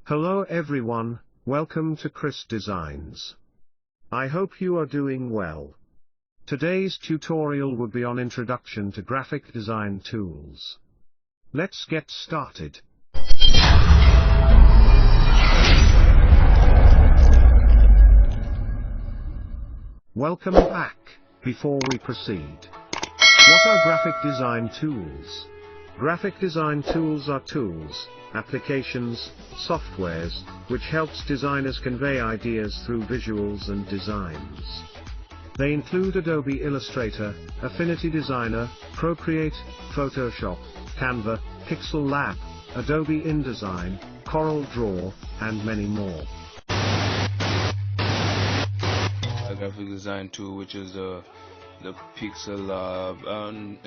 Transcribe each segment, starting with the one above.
Hello everyone, welcome to Chris Designs. I hope you are doing well. Today's tutorial would be on Introduction to Graphic Design Tools. Let's get started. Welcome back. Before we proceed, what are graphic design tools? Graphic design tools are tools, applications, softwares, which helps designers convey ideas through visuals and designs. They include Adobe Illustrator, Affinity Designer, Procreate, Photoshop, Canva, pixellab, Adobe InDesign, CorelDRAW, and many more. A graphic design tool, which is the pixellab, and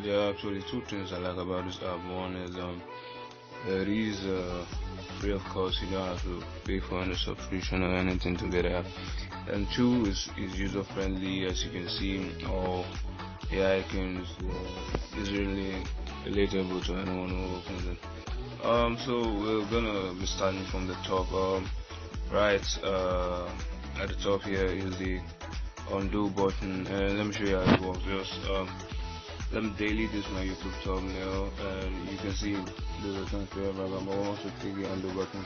there are actually two things I like about this app. One is it is free of cost. You don't have to pay for any subscription or anything to get it. And two is user friendly. As you can see, all the icons is really relatable to anyone who opens it. So we're gonna be starting from the top. Right at the top here is the undo button, and let me show you how it works. Just let me delete this my YouTube thumbnail, and you can see there's a transfer but once you click the undo button,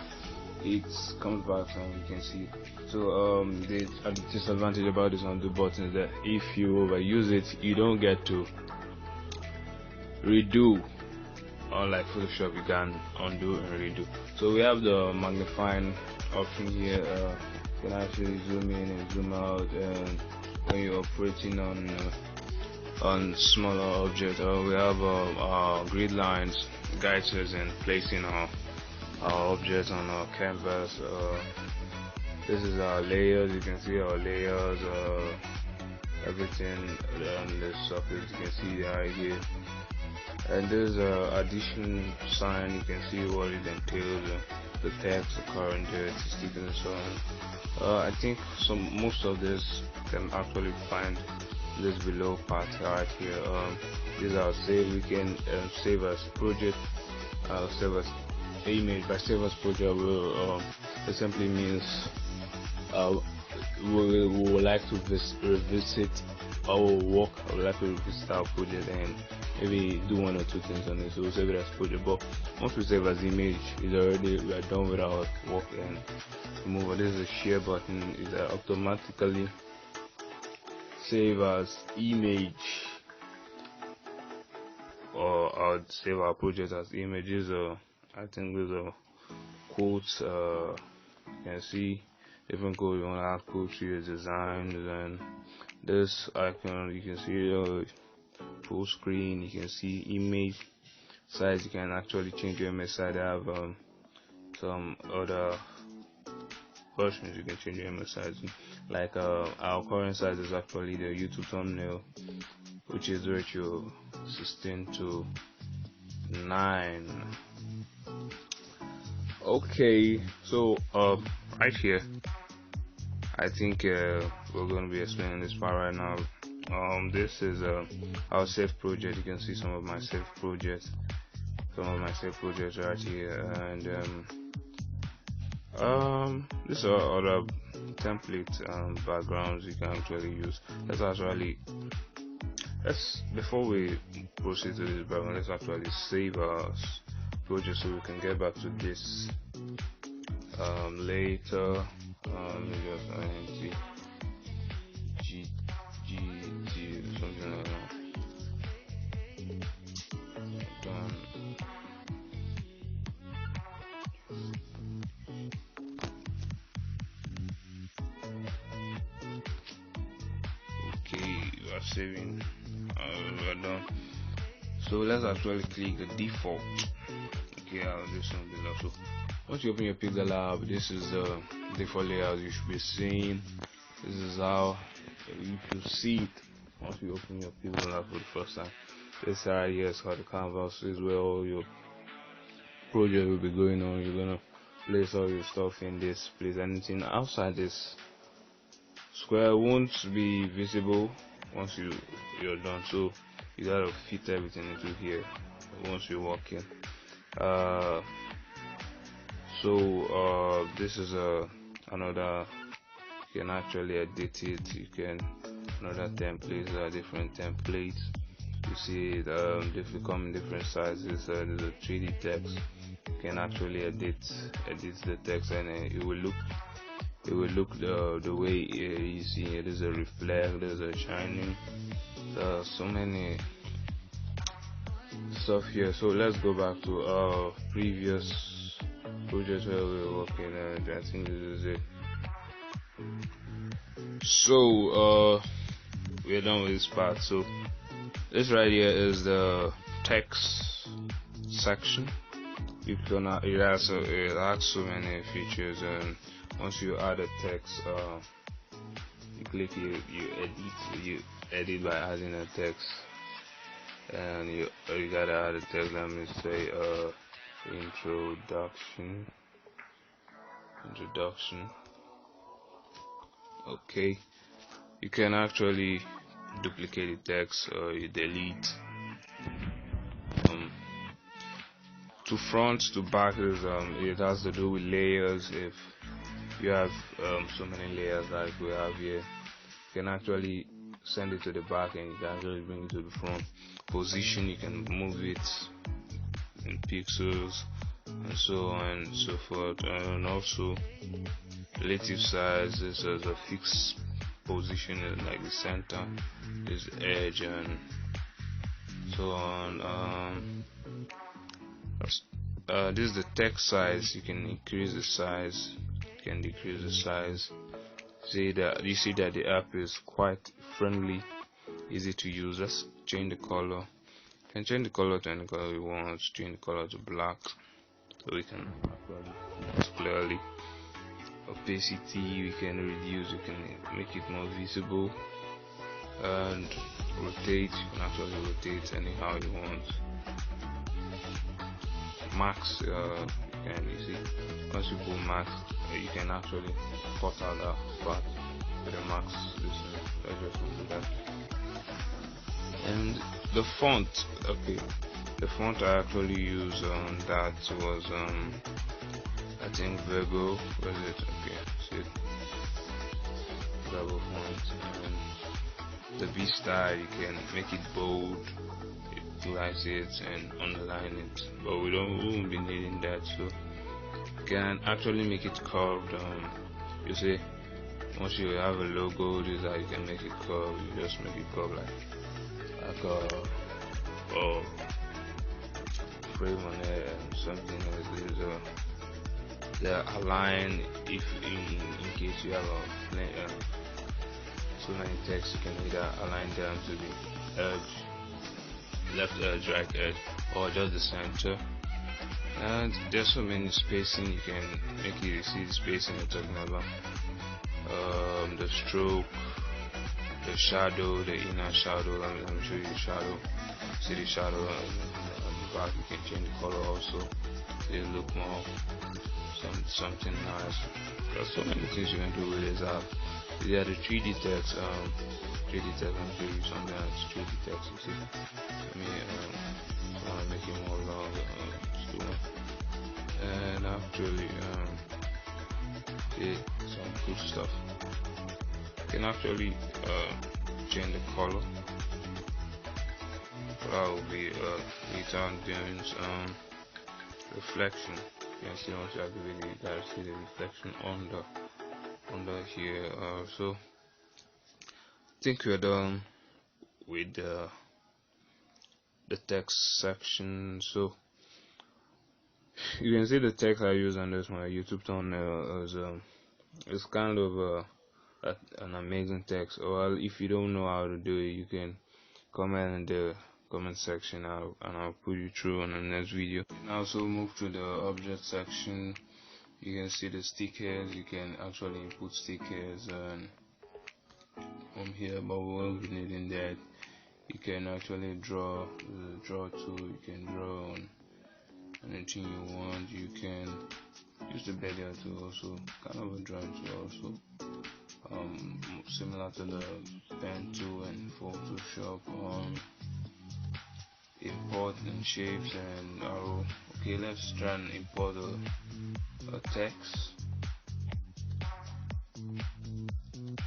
it comes back and you can see. So the disadvantage about this undo button is that if you overuse it, you don't get to redo. Unlike Photoshop, you can undo and redo. So we have the magnifying option here. You can actually zoom in and zoom out, and when you're operating on smaller objects. We have our grid lines, guides us in placing our objects on our canvas. This is our layers. You can see our layers, everything on the surface. You can see right here. And there's addition sign. You can see what it entails, the text, the current, statistics, and so on. I think most of this can actually find this below part right here. These are save. We can save as project, save as image. By save as project, it simply means we would like to revisit our work. I would like to revisit our project and maybe do one or two things on it. So we'll save it as project. But once we save as image, we are done with our work and move on. This is a share button. It automatically save as image, or I'll save our project as images. I think these are quotes. You can see different quotes. You want to have quotes here, designs, and this icon. You can see full screen. You can see image size. You can actually change your image size. I have some other versions. You can change your image size. Like our current size is actually the YouTube thumbnail, which is ratio 16:9. Okay, so right here, I think we're going to be explaining this part right now. This is our saved project. You can see some of my saved projects right here, and these are other template backgrounds you can actually use. Before we proceed to this background, let's actually save our project so we can get back to this later. Let me just GT something like that. Done. Okay, we are saving. We are done. So let's actually click the default. Okay, I'll do some below. So once you open your pixellab, this is the default layout you should be seeing. This is how you should see it once you open your pixellab for the first time. This right here is called the canvas. This is where all your project will be going on. You're gonna place all your stuff in this place. Anything outside this square won't be visible once you're done. So you gotta fit everything into here once you're working. So this is another, you can actually edit it. You can another templates, different templates. You see it, they come in different sizes. There's a 3D text. You can actually edit the text, and it will look the way you see it. There's a reflect, there's a shining, so many stuff here. So let's go back to our previous project where we were working, and I think this is it. So we're done with this part. So this right here is the text section. It has so many features, and once you add a text, you click it, you edit by adding a text, and you gotta add a text. Let me say introduction. Okay, you can actually duplicate the text, or you delete. To front to back is it has to do with layers. If you have so many layers like we have here, you can actually send it to the back, and you can actually bring it to the front. Position, you can move it in pixels, and so on and so forth. And also relative size, this is a fixed position, like the center, this edge, and so on. This is the text size. You can increase the size, you can decrease the size. You see that the app is quite friendly, easy to use. Let's change the color. You can change the color to any color we want. Change the color to black, so we can see it clearly. Opacity, we can reduce, we can make it more visible, and rotate, you can actually rotate anyhow you want. Max, you see, once you put max, you can actually cut out that part with the max. I just want to do that. And the font, okay, the font I actually use on that was I think Virgo, was it? Okay, see, Virgo font. And the V style, you can make it bold, utilize it and underline it, but we won't be needing that. So you can actually make it curved. You see, once you have a logo, this is how you can make it curved. You just make it curved like a frame on it, and something like this. They're aligned. If in case you have so many text, you can either align them to the edge, left edge, right edge, or just the center. And there's so many spacing. You can make it, you see the spacing I'm talking about. The stroke, the shadow, the inner shadow. Let me show you the shadow. See the shadow on the back. You can change the color also, so it look more something nice. There's so many things you can do with this app. They are the 3D text. 3D text. I'm show you something that's 3D text. You see, let me make it more long. And actually, did some cool stuff. You can actually change the color. That will be later doing reflection. You can see once you activate it, you guys see the reflection under here. So I think we're done with the text section. So you can see the text I use on this my YouTube thumbnail is kind of an amazing text. Or if you don't know how to do it, you can comment in the comment section, and I'll put you through on the next video. Now, so move to the object section. You can see the stickers. You can actually input stickers and from here, but we won't be needing that. You can actually draw tool. You can draw on anything you want. You can use the bezier tool also, kind of a drawing tool also, similar to the pen tool and Photoshop. Import and shapes and arrow. Okay, let's try and import a text.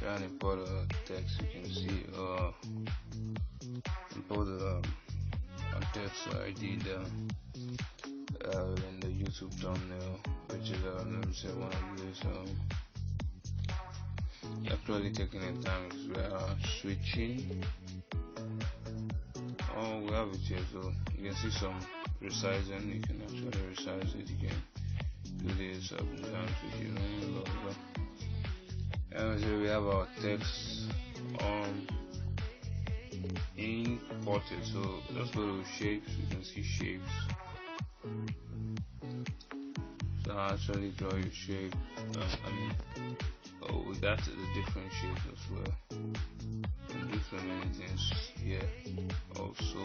Try and import a text. You can see import a text I did in the YouTube thumbnail, which is let me say one of these actually taking the time because we are switching. Oh, we have it here, so you can see some resizing. You can actually resize it. You can do this up and down if you know. And so we have our text imported. So let's go to shapes. You can see shapes. So I actually draw your shape. We got the different shapes as well. And do so many things here also.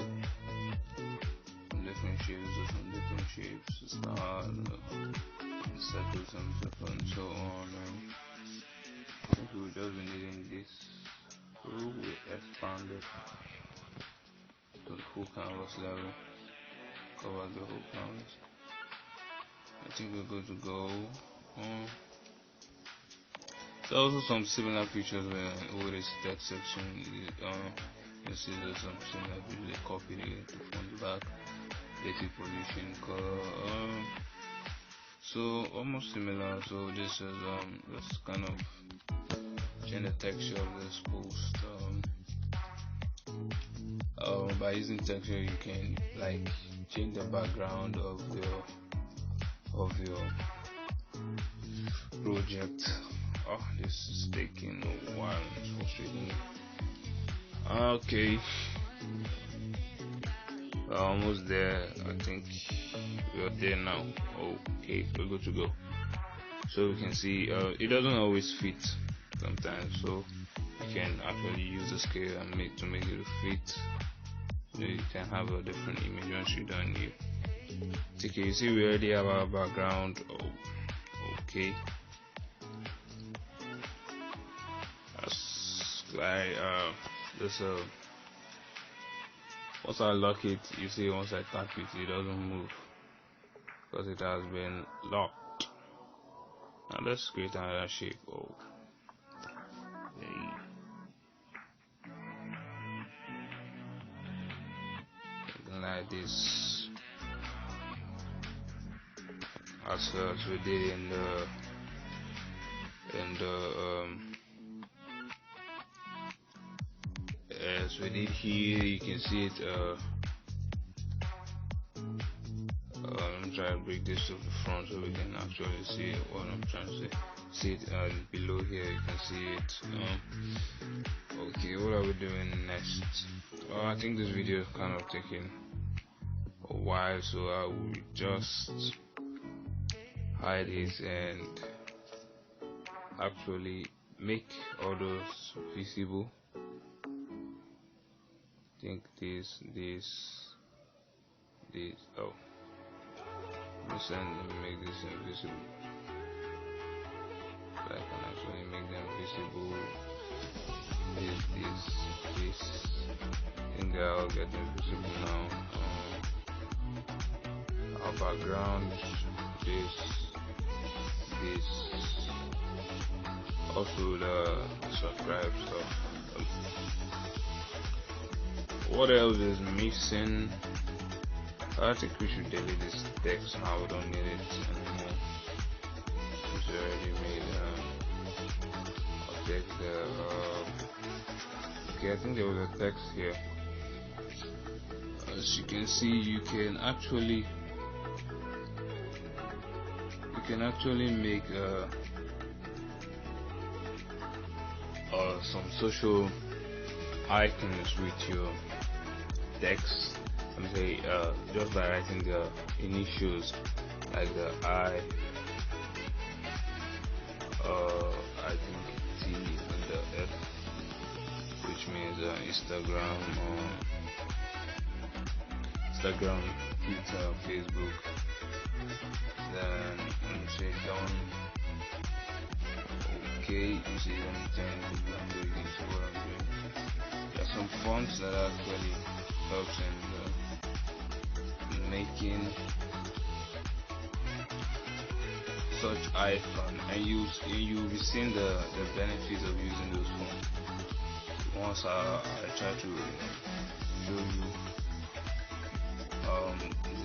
Different shapes, different shapes, stars, circles, and so on. I think we'll just be needing this. So we expand it to the full canvas level. Cover the whole canvas. I think we're good to go. There are also some similar features with this text section. You see there's some similar features. They copied it from the back, relative position, color. So almost similar. So this is let's kind of change the texture of this post. By using texture, you can like change the background of your project. Oh, this is taking a while. It's frustrating. Okay, we're almost there. I think we're there now. Okay, we're good to go. So we can see it doesn't always fit sometimes. So you can actually use the scale and make it fit. You can have a different image once you're done. Okay, you see we already have our background. Okay. This once I lock it, you see once I tap it, it doesn't move because it has been locked. Now let's create another shape. Something like this, as we did in the as we did here. You can see it. I'm trying to break this to the front so we can actually see what I'm trying to say. See it below here. You can see it. Okay, what are we doing next? I think this video is kind of taking a while, so I will just hide it and actually make all those visible. I think this. Oh, let me make this invisible. So I can actually make them visible. This. I think they are all getting visible now. Our background, this, also the subscribe stuff. What else is missing? I think we should delete this text now. We don't need it anymore. It's already made. I'll take the. Okay, I think there was a text here. As you can see, you can actually make some social icons with your text. Let me say just by writing the initials like the I think T and the F, which means Instagram, Twitter, Facebook. Then let me say done. Okay, you see anything I'm doing into what I'm doing. There are some fonts that actually helps in making such icon, and you'll be seeing the benefits of using those fonts. Once I try to show you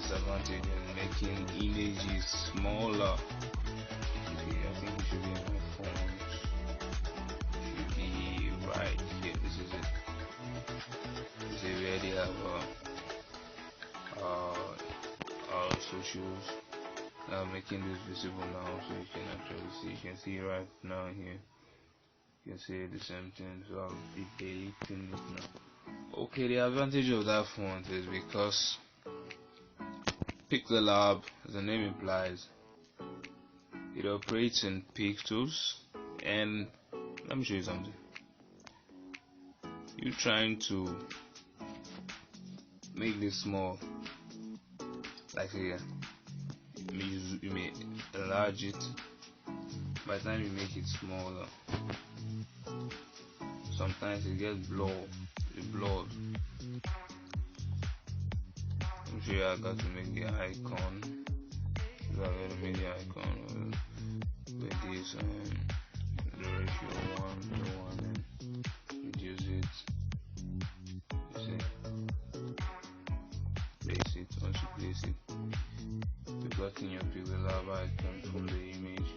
disadvantage in making images smaller. Okay, I think it should be in my font. Should be right here. This is it. So we already have our socials. Making this visible now, so you can actually see. You can see right now here. You can see the same thing. So I'll be deleting it now. Okay, the advantage of that font is because pixellab, as the name implies, it operates in pixels. And let me show you something. You're trying to make this small, like here. You may enlarge it. By the time you make it smaller, sometimes it gets blurred. I'm sure I got to make the icon. So I got to make the icon with this the ratio 1 to 1 and reduce it. You see? Place it. Once you place it, you got in your pixellab icon from the image.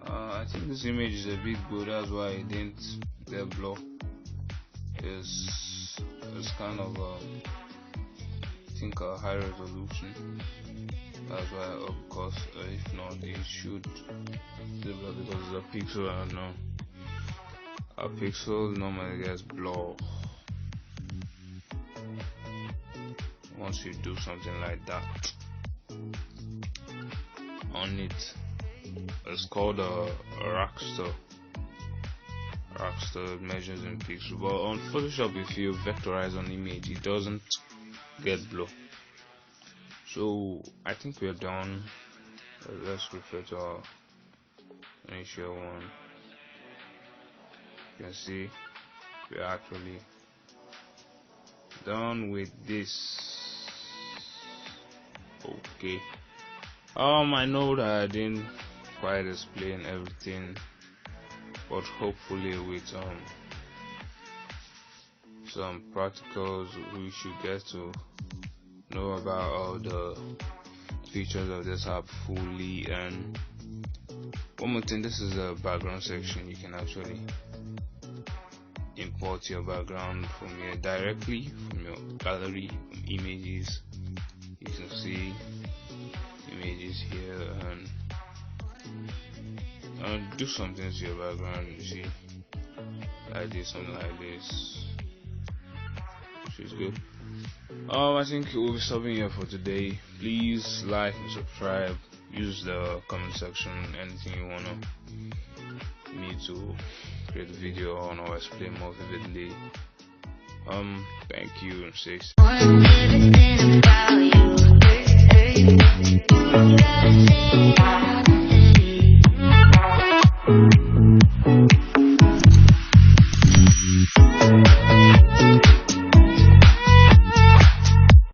I think this image is a bit good, that's why it didn't get blur. It's kind of I think a high resolution. That's why, of course, if not, it should be blur because it's a pixel. I don't know. A pixel normally gets blur. Once you do something like that on it, it's called a raster. Raster measures in pixels, but on Photoshop, if you vectorize an image, it doesn't get blur. So I think we're done. Let's refer to our initial one. You can see we're actually done with this. Okay. I know that I didn't quite explain everything, but hopefully with some practicals we should get to know about all the features of this app fully. And one more thing, this is a background section. You can actually import your background from here directly from your gallery, from images. You can see images here and do something to your background. You see, I did something like this, which is good. I think we'll be stopping here for today. Please like and subscribe. Use the comment section anything you wanna me to create a video on or explain more vividly. Thank you and stay safe.